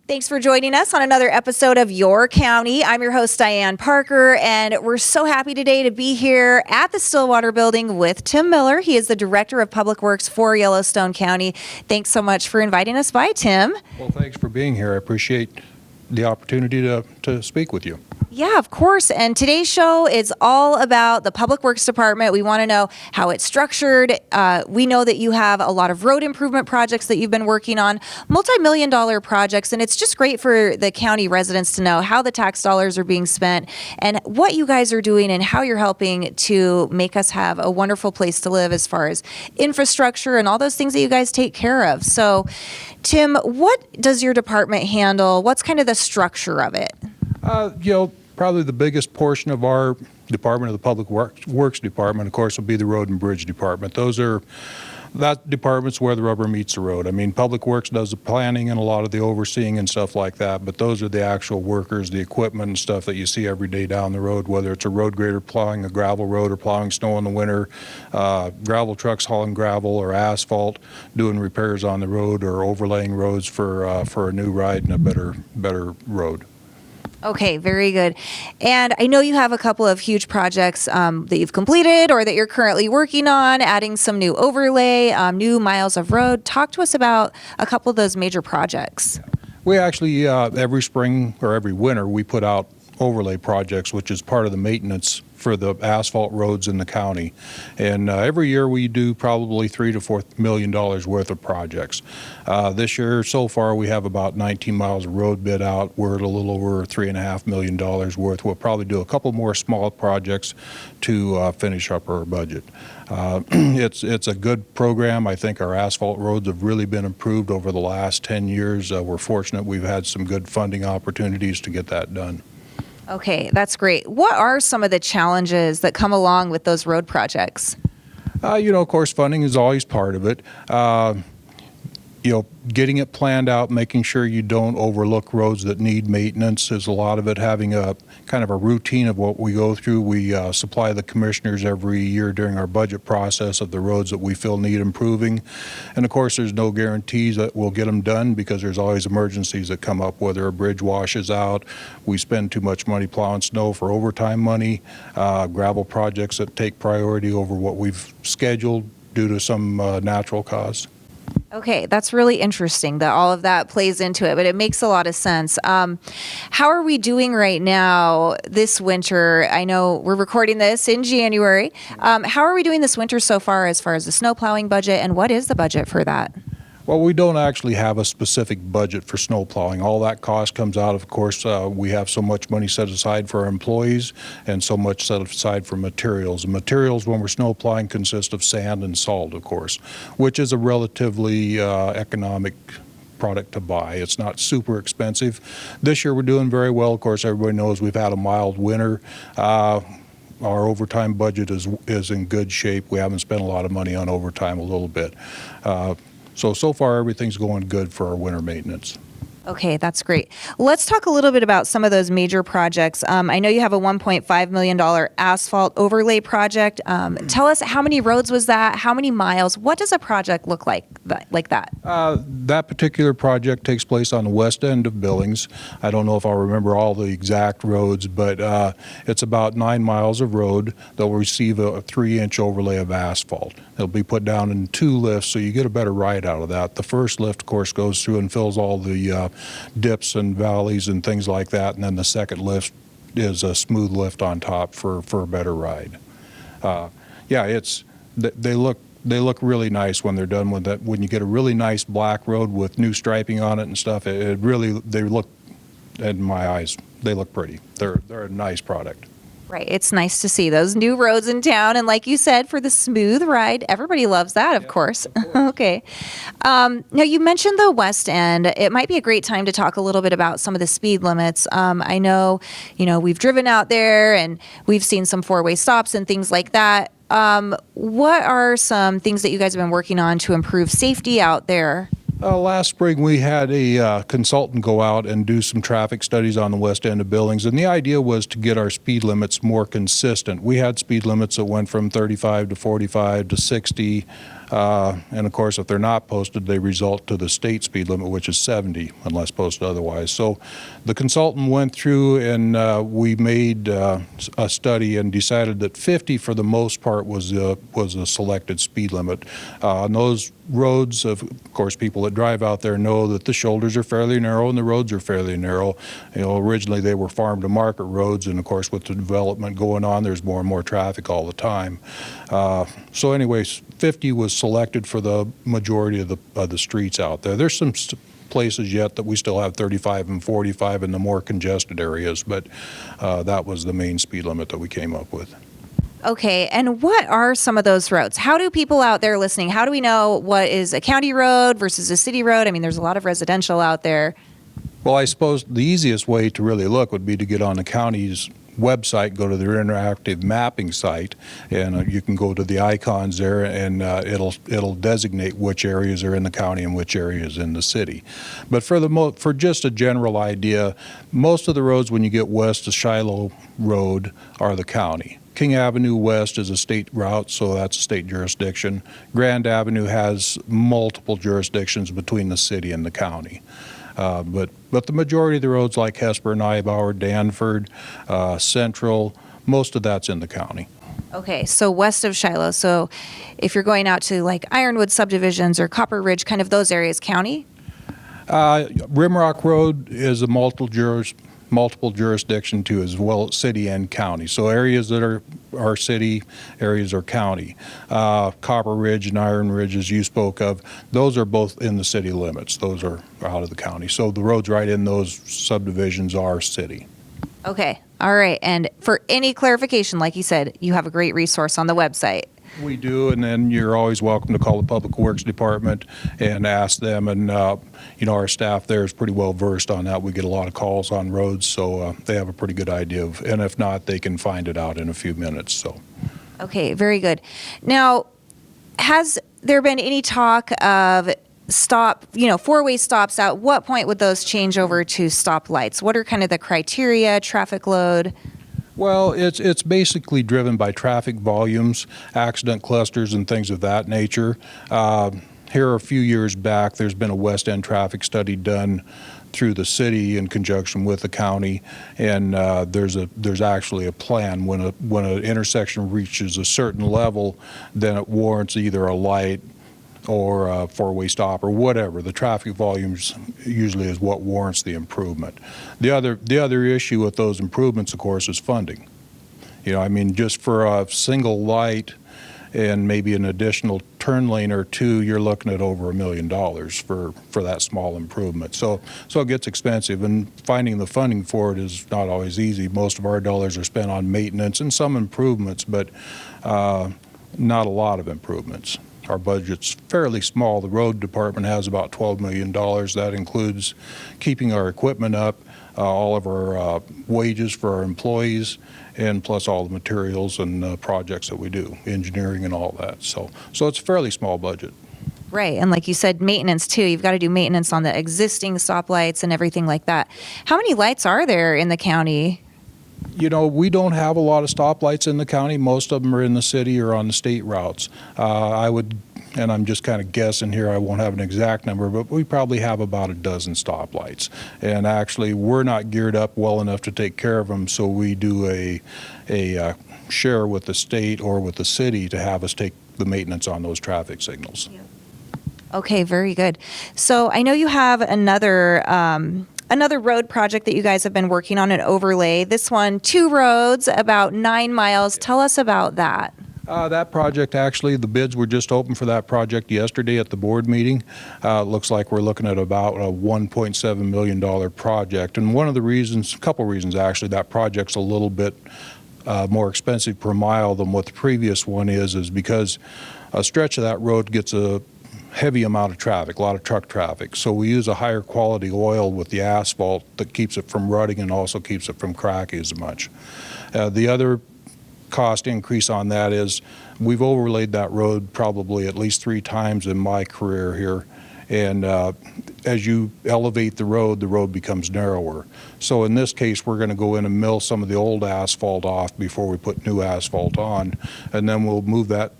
Thanks for joining us on another episode of Your County. I'm your host, Dianne Parker, and we're so happy today to be here at the Stillwater Building with Tim Miller. He is the Director of Public Works for Yellowstone County. Thanks so much for inviting us by, Tim. Well, thanks for being here. I appreciate the opportunity to speak with you. Yeah, of course. And today's show is all about the Public Works Department. We want to know how it's structured. We know that you have a lot of road improvement projects that you've been working on, multi-million-dollar projects, and it's just great for the county residents to know how the tax dollars are being spent and what you guys are doing and how you're helping to make us have a wonderful place to live as far as infrastructure and all those things that you guys take care of. So, Tim, what does your department handle? What's kind of the structure of it? Probably the biggest portion of our department, of the Public Works Department, of course, will be the Road and Bridge Department. That department's where the rubber meets the road. I mean, Public Works does the planning and a lot of the overseeing and stuff like that, but those are the actual workers, the equipment and stuff that you see every day down the road, whether it's a road grader plowing a gravel road or plowing snow in the winter, gravel trucks hauling gravel or asphalt, doing repairs on the road or overlaying roads for a new ride and a better road. Okay, very good. And I know you have a couple of huge projects that you've completed or that you're currently working on, adding some new overlay, new miles of road. Talk to us about a couple of those major projects. We actually, every spring or every winter, we put out overlay projects, which is part of the maintenance for the asphalt roads in the county. And every year we do probably $3 to $4 million worth of projects. This year, so far, we have about 19 miles of road bid out. We're at a little over $3.5 million worth. We'll probably do a couple more small projects to finish up our budget. It's a good program. I think our asphalt roads have really been improved over the last 10 years. We're fortunate we've had some good funding opportunities to get that done. Okay, that's great. What are some of the challenges that come along with those road projects? Of course, funding is always part of it. Getting it planned out, making sure you don't overlook roads that need maintenance is a lot of it. Having a kind of a routine of what we go through. We supply the commissioners every year during our budget process of the roads that we feel need improving. And of course, there's no guarantees that we'll get them done because there's always emergencies that come up, whether a bridge washes out, we spend too much money plowing snow for overtime money, gravel projects that take priority over what we've scheduled due to some natural cause. Okay, that's really interesting that all of that plays into it, but it makes a lot of sense. How are we doing right now this winter? I know we're recording this in January. How are we doing this winter so far as the snow plowing budget, and what is the budget for that? Well, we don't actually have a specific budget for snow plowing. All that cost comes out, of course, we have so much money set aside for our employees and so much set aside for materials. And materials when we're snow plowing consist of sand and salt, of course, which is a relatively economic product to buy. It's not super expensive. This year we're doing very well. Of course, everybody knows we've had a mild winter. Our overtime budget is in good shape. We haven't spent a lot of money on overtime, a little bit. So far, everything's going good for our winter maintenance. Okay, that's great. Let's talk a little bit about some of those major projects. I know you have a $1.5 million asphalt overlay project. Tell us, how many roads was that? How many miles? What does a project look like that? That particular project takes place on the west end of Billings. I don't know if I'll remember all the exact roads, but it's about 9 miles of road. They'll receive a 3-inch overlay of asphalt. It'll be put down in 2 lifts, so you get a better ride out of that. The first lift, of course, goes through and fills all the dips and valleys and things like that, and then the second lift is a smooth lift on top for a better ride. They look really nice when they're done with that. When you get a really nice black road with new striping on it and stuff, they look, in my eyes, they look pretty. They're a nice product. Right. It's nice to see those new roads in town. And like you said, for the smooth ride, everybody loves that, of course. Okay. Now, you mentioned the West End. It might be a great time to talk a little bit about some of the speed limits. I know, we've driven out there and we've seen some 4-way stops and things like that. What are some things that you guys have been working on to improve safety out there? Last spring, we had a consultant go out and do some traffic studies on the west end of Billings, and the idea was to get our speed limits more consistent. We had speed limits that went from 35 to 45 to 60 And of course, if they're not posted, they result to the state speed limit, which is 70 unless posted otherwise. So the consultant went through and we made a study and decided that 50 for the most part was a selected speed limit. On those roads, of course, people that drive out there know that the shoulders are fairly narrow and the roads are fairly narrow. Originally they were farm to market roads, and of course with the development going on, there's more and more traffic all the time. So anyways, 50 was selected for the majority of the streets out there. There's some places yet that we still have 35 and 45 in the more congested areas, but that was the main speed limit that we came up with. Okay, and what are some of those roads? How do people out there listening, how do we know what is a county road versus a city road? I mean, there's a lot of residential out there. Well, I suppose the easiest way to really look would be to get on the county's website, go to their interactive mapping site, and you can go to the icons there, and it'll designate which areas are in the county and which areas in the city. But for just a general idea, most of the roads when you get west of Shiloh Road are the county. King Avenue West is a state route, so that's a state jurisdiction. Grand Avenue has multiple jurisdictions between the city and the county. But the majority of the roads like Hesper, Nybauer, Danford, Central, most of that's in the county. Okay, so west of Shiloh. So if you're going out to like Ironwood subdivisions or Copper Ridge, kind of those areas, county? Rimrock Road is a multiple jurisdiction too, as well, city and county. So areas that are city, areas are county. Copper Ridge and Iron Ridge, as you spoke of, those are both in the city limits. Those are out of the county. So the roads right in those subdivisions are city. Okay, all right. And for any clarification, like you said, you have a great resource on the website. We do, and then you're always welcome to call the Public Works Department and ask them. And our staff there is pretty well versed on that. We get a lot of calls on roads, so they have a pretty good idea of. And if not, they can find it out in a few minutes. So. Okay, very good. Now, has there been any talk of four-way stops? At what point would those change over to stop lights? What are kind of the criteria, traffic load? Well, it's basically driven by traffic volumes, accident clusters, and things of that nature. Here a few years back, there's been a West End traffic study done through the city in conjunction with the county, and there's actually a plan. When an intersection reaches a certain level, then it warrants either a light or a four-way stop or whatever. The traffic volumes usually is what warrants the improvement. The other issue with those improvements, of course, is funding. Just for a single light and maybe an additional turn lane or two, you're looking at over $1 million for that small improvement. So it gets expensive, and finding the funding for it is not always easy. Most of our dollars are spent on maintenance and some improvements, but not a lot of improvements. Our budget's fairly small. The road department has about $12 million. That includes keeping our equipment up, all of our wages for our employees, and plus all the materials and projects that we do, engineering and all that. So it's a fairly small budget. Right, and like you said, maintenance too. You've got to do maintenance on the existing stoplights and everything like that. How many lights are there in the county? We don't have a lot of stoplights in the county. Most of them are in the city or on the state routes. And I'm just kind of guessing here, I won't have an exact number, but we probably have about a dozen stoplights. And actually, we're not geared up well enough to take care of them, so we do a share with the state or with the city to have us take the maintenance on those traffic signals. Okay, very good. So I know you have another road project that you guys have been working on, an overlay. This one, 2 roads, about 9 miles. Tell us about that. That project, actually, the bids were just open for that project yesterday at the board meeting. Looks like we're looking at about a $1.7 million project. And a couple reasons actually, that project's a little bit more expensive per mile than what the previous one is because a stretch of that road gets a heavy amount of traffic, a lot of truck traffic. So we use a higher quality oil with the asphalt that keeps it from rutting and also keeps it from cracking as much. The other cost increase on that is we've overlaid that road probably at least 3 times in my career here. And as you elevate the road becomes narrower. So in this case, we're going to go in and mill some of the old asphalt off before we put new asphalt on. And then we'll move that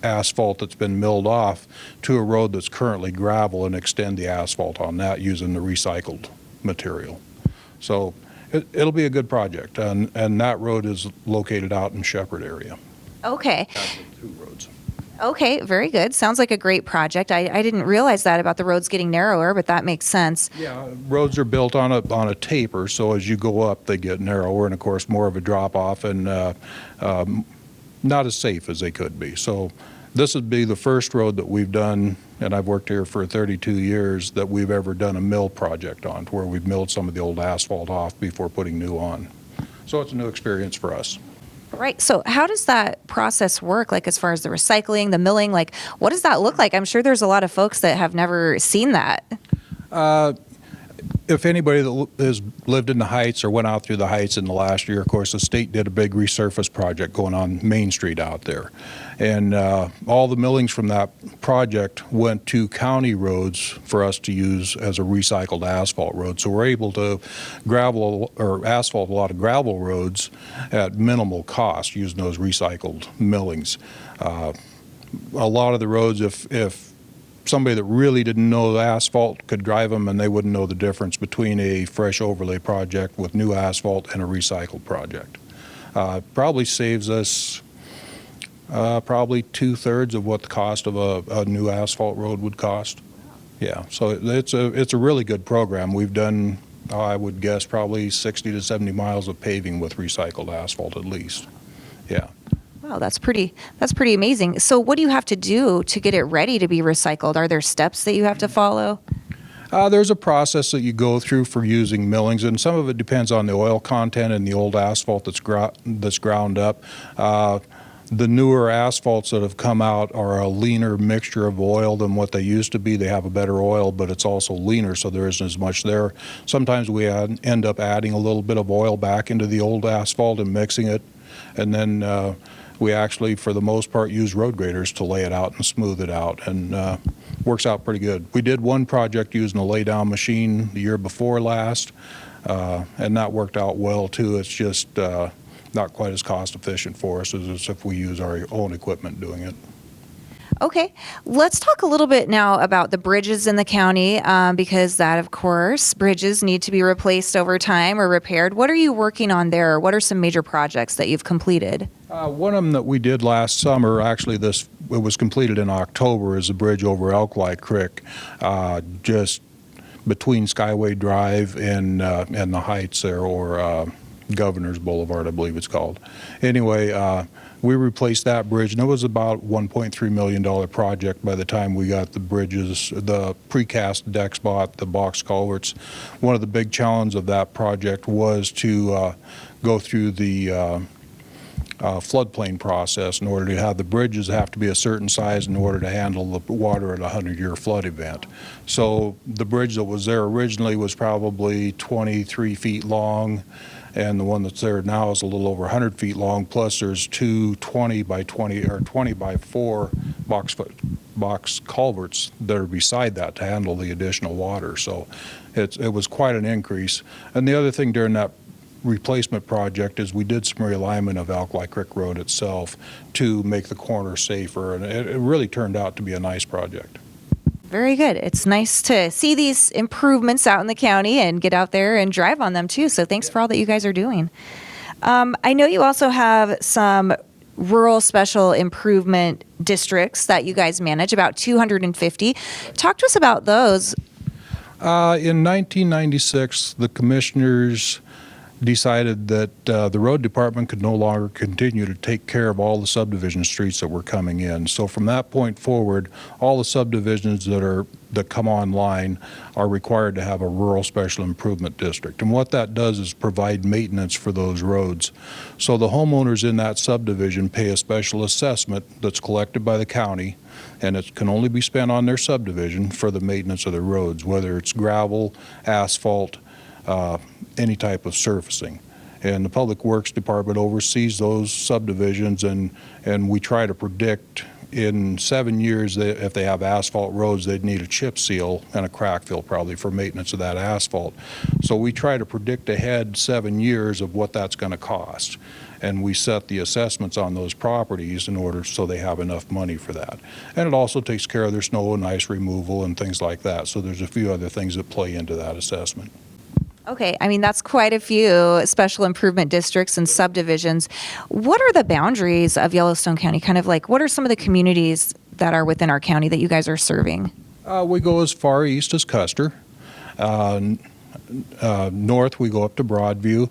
asphalt that's been milled off to a road that's currently gravel and extend the asphalt on that using the recycled material. So it'll be a good project, and that road is located out in Shepherd area. Okay. Actually, 2 roads. Okay, very good. Sounds like a great project. I didn't realize that about the roads getting narrower, but that makes sense. Yeah, roads are built on a taper, so as you go up, they get narrower, and of course more of a drop off, and not as safe as they could be. So this would be the first road that we've done, and I've worked here for 32 years, that we've ever done a mill project on, where we've milled some of the old asphalt off before putting new on. So it's a new experience for us. Right. So how does that process work? Like as far as the recycling, the milling, like what does that look like? I'm sure there's a lot of folks that have never seen that. If anybody that has lived in the Heights or went out through the Heights in the last year, of course, the state did a big resurface project going on Main Street out there. And all the millings from that project went to county roads for us to use as a recycled asphalt road. So we're able to gravel or asphalt a lot of gravel roads at minimal cost using those recycled millings. A lot of the roads, if somebody that really didn't know the asphalt could drive them, and they wouldn't know the difference between a fresh overlay project with new asphalt and a recycled project. Probably saves us probably 2/3 of what the cost of a new asphalt road would cost. Yeah, so it's a really good program. We've done, I would guess, probably 60 to 70 miles of paving with recycled asphalt at least. Yeah. Wow, that's pretty amazing. So what do you have to do to get it ready to be recycled? Are there steps that you have to follow? There's a process that you go through for using millings, and some of it depends on the oil content in the old asphalt that's ground up. The newer asphalts that have come out are a leaner mixture of oil than what they used to be. They have a better oil, but it's also leaner, so there isn't as much there. Sometimes we end up adding a little bit of oil back into the old asphalt and mixing it, and then we actually, for the most part, use road graders to lay it out and smooth it out, and works out pretty good. We did one project using a lay-down machine the year before last, and that worked out well too. It's just not quite as cost efficient for us as if we use our own equipment doing it. Okay, let's talk a little bit now about the bridges in the county, because that, of course, bridges need to be replaced over time or repaired. What are you working on there? What are some major projects that you've completed? One of them that we did last summer, actually it was completed in October, is a bridge over Elkway Creek, just between Skyway Drive and the Heights there, or Governor's Boulevard, I believe it's called. Anyway, we replaced that bridge, and it was about $1.3 million project by the time we got the bridges, the precast decks bought, the box culverts. One of the big challenges of that project was to go through the floodplain process. In order to have the bridges have to be a certain size in order to handle the water at a 100-year flood event. So the bridge that was there originally was probably 23 feet long, and the one that's there now is a little over 100 feet long, plus there's two 20 by 20 or 20 by 4 box culverts that are beside that to handle the additional water. So it was quite an increase. And the other thing during that replacement project is we did some realignment of Elkway Creek Road itself to make the corner safer, and it really turned out to be a nice project. Very good. It's nice to see these improvements out in the county and get out there and drive on them too. So thanks for all that you guys are doing. I know you also have some rural special improvement districts that you guys manage, about 250. Talk to us about those. In 1996, the commissioners decided that the road department could no longer continue to take care of all the subdivision streets that were coming in. So from that point forward, all the subdivisions that come online are required to have a rural special improvement district. And what that does is provide maintenance for those roads. So the homeowners in that subdivision pay a special assessment that's collected by the county, and it can only be spent on their subdivision for the maintenance of the roads, whether it's gravel, asphalt, any type of surfacing. And the Public Works Department oversees those subdivisions, and we try to predict in 7 years, if they have asphalt roads, they'd need a chip seal and a crack fill probably for maintenance of that asphalt. So we try to predict ahead 7 years of what that's going to cost. And we set the assessments on those properties in order so they have enough money for that. And it also takes care of their snow and ice removal and things like that. So there's a few other things that play into that assessment. Okay, I mean, that's quite a few special improvement districts and subdivisions. What are the boundaries of Yellowstone County? Kind of like, what are some of the communities that are within our county that you guys are serving? We go as far east as Custer. North, we go up to Broadview.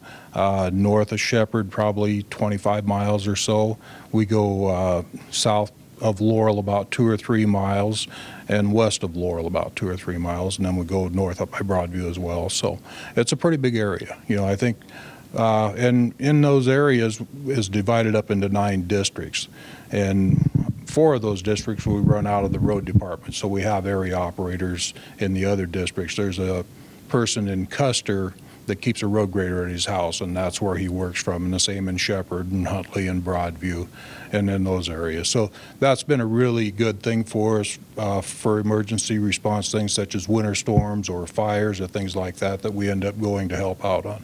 North of Shepherd, probably 25 miles or so. We go south of Laurel about 2 or 3 miles, and west of Laurel about 2 or 3 miles, and then we go north up by Broadview as well. So it's a pretty big area. You know, I think, and in those areas is divided up into 9 districts, and 4 of those districts we run out of the road department. So we have area operators in the other districts. There's a person in Custer that keeps a road grader at his house, and that's where he works from, and the same in Shepherd and Huntley and Broadview and in those areas. So that's been a really good thing for us for emergency response things such as winter storms or fires or things like that that we end up going to help out on.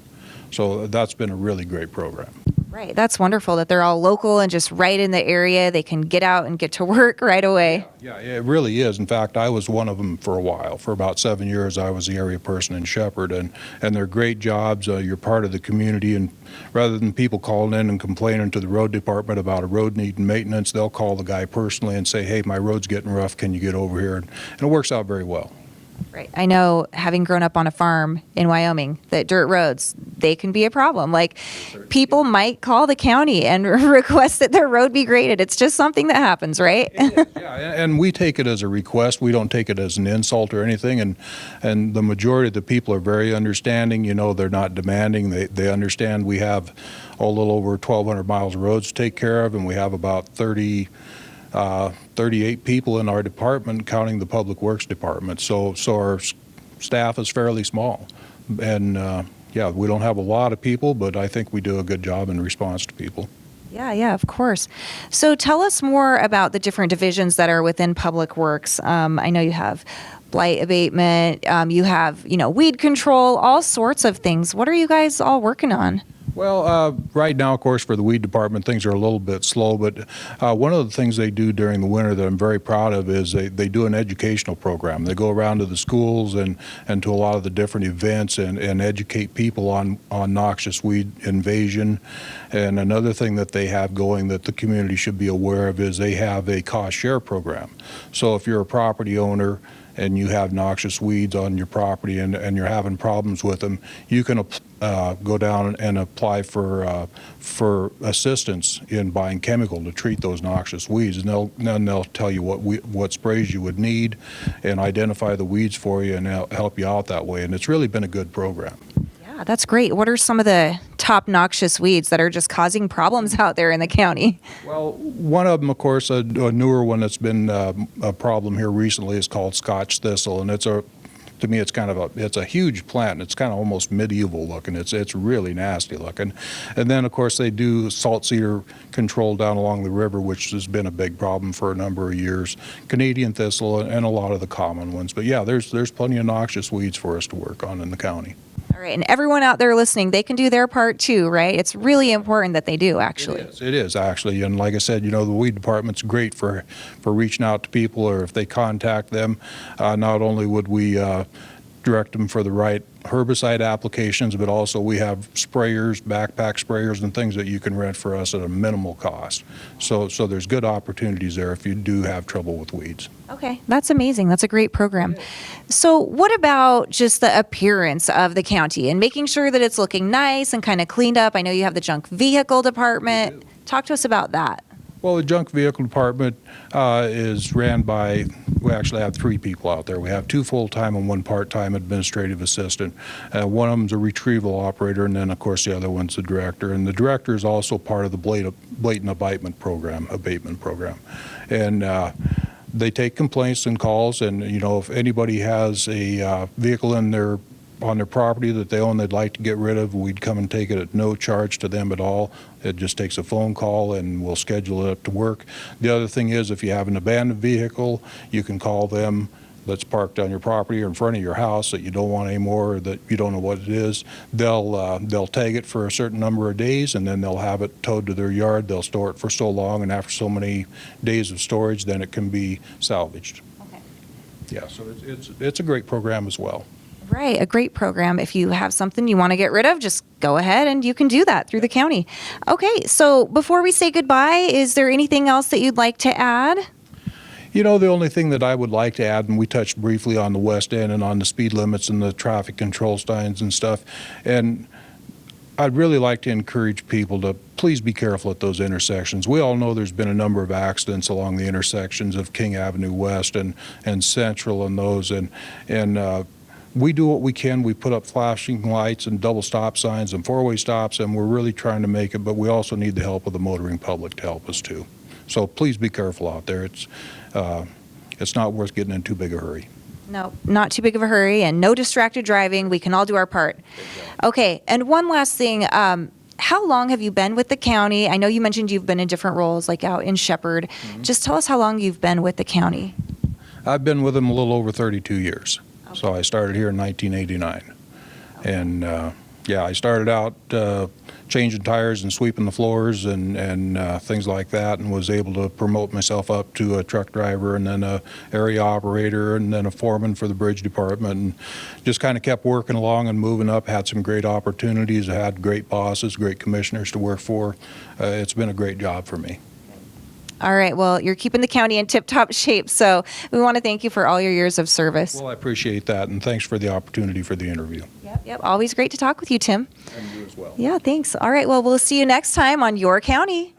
So that's been a really great program. Right, that's wonderful that they're all local and just right in the area. They can get out and get to work right away. Yeah, it really is. In fact, I was one of them for a while. For about 7 years, I was the area person in Shepherd, and they're great jobs. You're part of the community, and rather than people calling in and complaining to the road department about a road needing maintenance, they'll call the guy personally and say, hey, my road's getting rough, can you get over here? And it works out very well. Right. I know, having grown up on a farm in Wyoming, that dirt roads, they can be a problem. Like, people might call the county and request that their road be graded. It's just something that happens, right? Yeah, and we take it as a request. We don't take it as an insult or anything. And the majority of the people are very understanding. You know, they're not demanding. They understand we have a little over 1,200 miles of roads to take care of, and we have about 38 people in our department, counting the Public Works Department. So our staff is fairly small. And yeah, we don't have a lot of people, but I think we do a good job in response to people. Yeah, of course. So tell us more about the different divisions that are within Public Works. I know you have blight abatement, you have, weed control, all sorts of things. What are you guys all working on? Well, right now, of course, for the weed department, things are a little bit slow, but one of the things they do during the winter that I'm very proud of is they do an educational program. They go around to the schools and to a lot of the different events and educate people on noxious weed invasion. And another thing that they have going that the community should be aware of is they have a cost share program. So if you're a property owner and you have noxious weeds on your property and you're having problems with them, you can go down and apply for assistance in buying chemical to treat those noxious weeds, and then they'll tell you what sprays you would need and identify the weeds for you and help you out that way. And it's really been a good program. Yeah, that's great. What are some of the top noxious weeds that are just causing problems out there in the county? Well, one of them, of course, a newer one that's been a problem here recently is called Scotch thistle, and to me, it's a huge plant. It's kind of almost medieval looking. It's really nasty looking. And then, of course, they do salt cedar control down along the river, which has been a big problem for a number of years. Canadian thistle and a lot of the common ones. But yeah, there's plenty of noxious weeds for us to work on in the county. All right, and everyone out there listening, they can do their part too, right? It's really important that they do, actually. It is actually. And like I said, the weed department's great for reaching out to people, or if they contact them, not only would we direct them for the right herbicide applications, but also we have sprayers, backpack sprayers, and things that you can rent for us at a minimal cost. So there's good opportunities there if you do have trouble with weeds. Okay, that's amazing. That's a great program. So what about just the appearance of the county and making sure that it's looking nice and kind of cleaned up? I know you have the junk vehicle department. Talk to us about that. Well, the junk vehicle department is ran by, we actually have 3 people out there. We have 2 full-time and 1 part-time administrative assistant. One of them's a retrieval operator, and then, of course, the other one's the director. And the director is also part of the blatant abatement program. And they take complaints and calls, and, if anybody has a vehicle in their on their property that they own they'd like to get rid of, we'd come and take it at no charge to them at all. It just takes a phone call and we'll schedule it up to work. The other thing is, if you have an abandoned vehicle, you can call them that's parked on your property or in front of your house that you don't want anymore, or that you don't know what it is. They'll tag it for a certain number of days, and then they'll have it towed to their yard. They'll store it for so long, and after so many days of storage, then it can be salvaged. Okay. Yeah, so it's a great program as well. Right, a great program. If you have something you want to get rid of, just go ahead and you can do that through the county. Okay, so before we say goodbye, is there anything else that you'd like to add? You know, the only thing that I would like to add, and we touched briefly on the west end and on the speed limits and the traffic control signs and stuff, and I'd really like to encourage people to please be careful at those intersections. We all know there's been a number of accidents along the intersections of King Avenue West and Central and those, and we do what we can. We put up flashing lights and double stop signs and four-way stops, and we're really trying to make it, but we also need the help of the motoring public to help us too. So please be careful out there. It's not worth getting in too big a hurry. No, not too big of a hurry, and no distracted driving. We can all do our part. Exactly. Okay, and one last thing. How long have you been with the county? I know you mentioned you've been in different roles, like out in Shepherd. Mm-hmm. Just tell us how long you've been with the county. I've been with them a little over 32 years. Okay. So I started here in 1989. Okay. And I started out changing tires and sweeping the floors and things like that, and was able to promote myself up to a truck driver and then a area operator and then a foreman for the bridge department, and just kind of kept working along and moving up. Had some great opportunities. I had great bosses, great commissioners to work for. It's been a great job for me. All right. Well, you're keeping the county in tip-top shape, so we want to thank you for all your years of service. Well, I appreciate that, and thanks for the opportunity for the interview. Yep. Always great to talk with you, Tim. And you as well. Yeah, thanks. All right. Well, we'll see you next time on Your County.